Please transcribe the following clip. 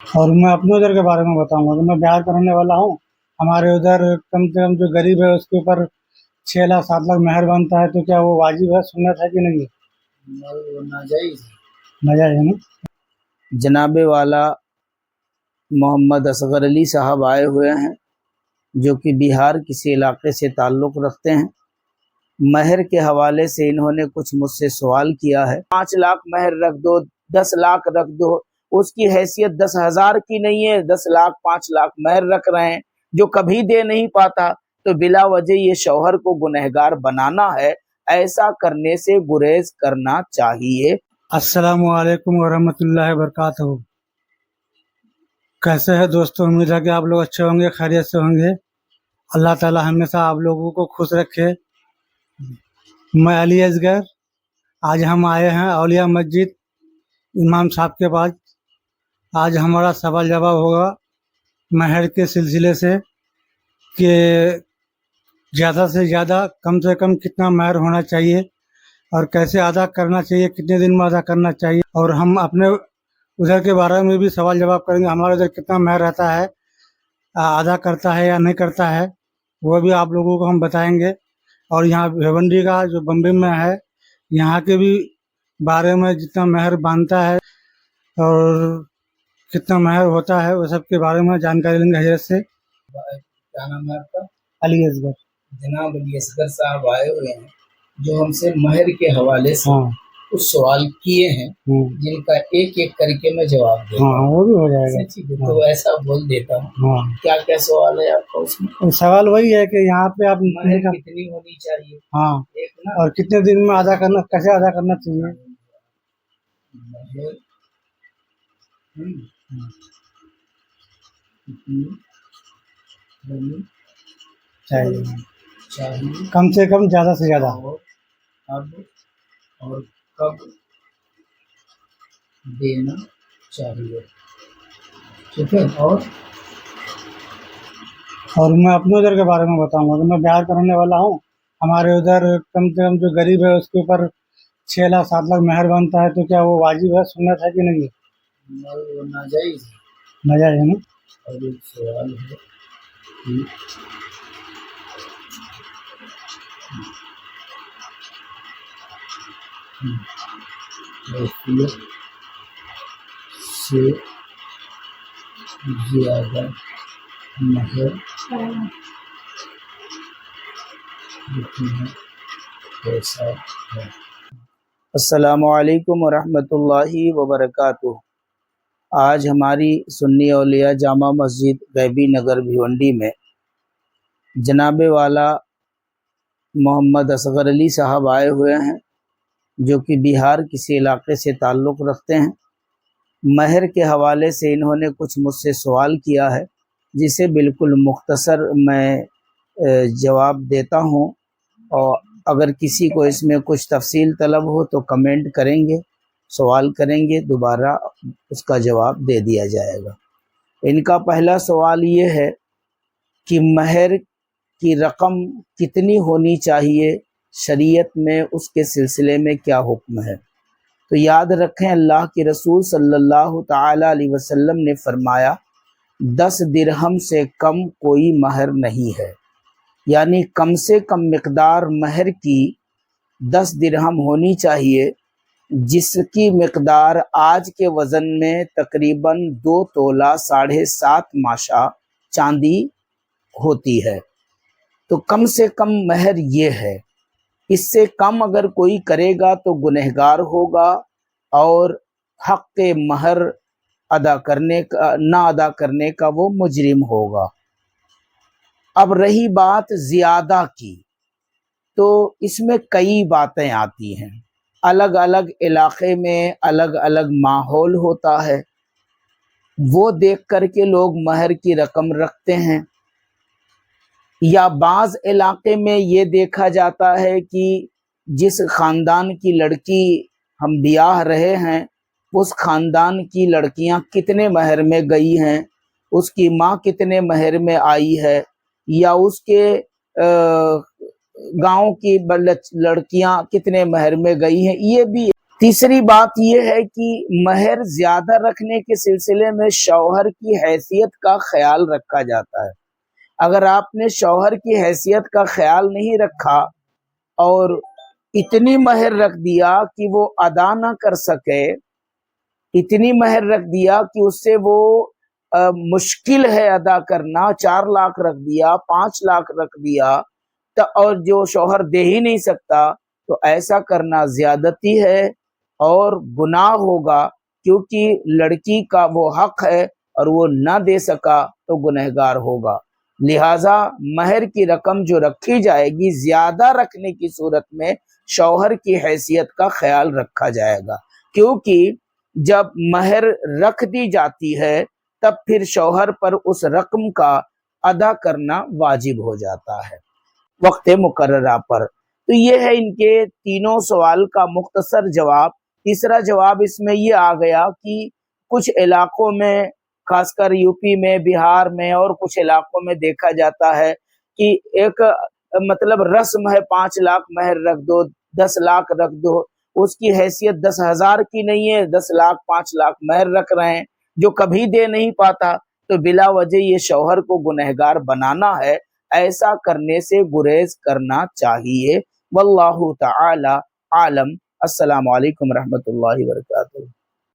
اور मैं अपने उधर के बारे में बताऊंगा कि मैं बिहार का रहने वाला हूँ। हमारे उधर कम से कम जो गरीब है उसके ऊपर 6 लाख 7 लाख मेहर बनता है, तो क्या वो वाजिब है, सुन्नत है कि नहीं है? नाजायज है ना। जनाब वाला मोहम्मद असगर अली साहब आए हुए हैं जो कि बिहार किसी इलाके से ताल्लुक़ रखते हैं। महर के हवाले से इन्होंने कुछ मुझसे सवाल किया है। 5 लाख महर रख दो, 10 लाख रख दो, उसकी हैसियत 10,000 की नहीं है, 10 लाख 5 लाख महर रख रहे हैं जो कभी दे नहीं पाता। तो बिला वजह ये शौहर को गुनहगार बनाना है, ऐसा करने से गुरेज करना चाहिए। अस्सलामु अलैकुम वरहमतुल्लाहि वबरकातुहू। कैसे है दोस्तों, उम्मीद है कि आप लोग अच्छे होंगे, खैरियत से होंगे। अल्लाह ताला हमेशा आप लोगों को खुश रखे। मैं अली असगर, आज हम आए हैं औलिया मस्जिद इमाम साहब के पास। आज हमारा सवाल जवाब होगा महर के सिलसिले से कि ज़्यादा से ज़्यादा कम से कम कितना महर होना चाहिए और कैसे अदा करना चाहिए, कितने दिन में अदा करना चाहिए। और हम अपने उधर के बारे में भी सवाल जवाब करेंगे, हमारे उधर कितना महर रहता है, अदा करता है या नहीं करता है, वो भी आप लोगों को हम बताएंगे। और यहाँ भिवंडी का जो बम्बई में है, यहाँ के भी बारे में जितना महर बांधता है और कितना महर होता है, वो सब के बारे में जानकारी लेंगे हजरत से। क्या नाम है आपका? अली असगर। जनाब अली असगर साहब आए हुए हैं जो हमसे महर के हवाले से कुछ सवाल किए हैं जिनका एक एक करके मैं जवाब देता हूँ। वो भी हो जाएगा। ठीक है, तो ऐसा बोल देता हूँ। क्या क्या सवाल है आपका उसमें? सवाल वही है कि यहाँ पे आप महर कितनी होनी चाहिए, एक ना, और कितने दिन में अदा करना, कैसे अदा करना चाहिए। महर चाहिए कम से कम, ज़्यादा से ज़्यादा, अब और कब देना चाहिए। ठीक है। और मैं अपने उधर के बारे में बताऊंगा कि मैं बिहार का रहने वाला हूँ। हमारे उधर कम से कम जो गरीब है उसके ऊपर 6 लाख 7 लाख मेहर बनता है, तो क्या वो वाजिब है, सुन्नत है कि नहीं है? नाजायज नाजायज है ना। और एक सवाल है कि हैसियत से ज़्यादा महर कैसा है। अस्सलामु अलैकुम वरहमतुल्लाहि वबरकातुहू। आज हमारी सुन्नी औलिया जामा मस्जिद गैबी नगर भिवंडी में जनाब वाला मोहम्मद असगर अली साहब आए हुए हैं जो कि बिहार किसी इलाके से ताल्लुक़ रखते हैं। महर के हवाले से इन्होंने कुछ मुझसे सवाल किया है जिसे बिल्कुल मुख्तसर मैं जवाब देता हूँ, और अगर किसी को इसमें कुछ तफसील तलब हो तो कमेंट करेंगे, सवाल करेंगे, दोबारा उसका जवाब दे दिया जाएगा। इनका पहला सवाल ये है कि महर की रकम कितनी होनी चाहिए, शरीयत में उसके सिलसिले में क्या हुक्म है। तो याद रखें, अल्लाह के रसूल सल्लल्लाहु ताला अलैहि वसल्लम ने फरमाया 10 दिरहम से कम कोई महर नहीं है, यानी कम से कम मिकदार महर की 10 दिरहम होनी चाहिए, जिसकी मिकदार आज के वज़न में तकरीबन 2 तोला 7.5 माशा चांदी होती है। तो कम से कम महर ये है। इससे कम अगर कोई करेगा तो गुनहगार होगा और हक़ के महर अदा करने का, ना अदा करने का वो मुजरिम होगा। अब रही बात ज़ियादा की, तो इसमें कई बातें आती हैं। अलग अलग इलाके में अलग अलग माहौल होता है, वो देख कर के लोग महर की रकम रखते हैं। या बाज़ इलाके में ये देखा जाता है कि जिस ख़ानदान की लड़की हम ब्याह रहे हैं, उस ख़ानदान की लड़कियां कितने महर में गई हैं, उसकी माँ कितने महर में आई है, या उसके गांव की लड़कियां कितने महर में गई हैं, ये भी تیسری بات یہ ہے کہ مہر زیادہ رکھنے کے سلسلے میں شوہر کی حیثیت کا خیال رکھا جاتا ہے۔ اگر آپ نے شوہر کی حیثیت کا خیال نہیں رکھا اور اتنی مہر رکھ دیا کہ وہ ادا نہ کر سکے، اتنی مہر رکھ دیا کہ اس سے وہ مشکل ہے ادا کرنا، 4 لاکھ رکھ دیا، 5 لاکھ رکھ دیا، اور جو شوہر دے ہی نہیں سکتا، تو ایسا کرنا زیادتی ہے اور گناہ ہوگا، کیونکہ لڑکی کا وہ حق ہے اور وہ نہ دے سکا تو گنہگار ہوگا۔ لہٰذا مہر کی رقم جو رکھی جائے گی، زیادہ رکھنے کی صورت میں شوہر کی حیثیت کا خیال رکھا جائے گا، کیونکہ جب مہر رکھ دی جاتی ہے تب پھر شوہر پر اس رقم کا ادا کرنا واجب ہو جاتا ہے وقت مقررہ پر۔ تو یہ ہے ان کے تینوں سوال کا مختصر جواب۔ تیسرا جواب اس میں یہ آ گیا کہ کچھ علاقوں میں، خاص کر یو پی میں، بہار میں اور کچھ علاقوں میں دیکھا جاتا ہے کہ ایک مطلب رسم ہے، 5 لاکھ مہر رکھ دو، 10 لاکھ رکھ دو، اس کی حیثیت 10,000 کی نہیں ہے، 10 لاکھ 5 لاکھ مہر رکھ رہے ہیں، جو کبھی دے نہیں پاتا، تو بلا وجہ یہ شوہر کو گنہگار بنانا ہے۔ ایسا کرنے سے گریز کرنا چاہیے۔ واللہ تعالی عالم۔ السلام علیکم ورحمۃ اللہ وبرکاتہ۔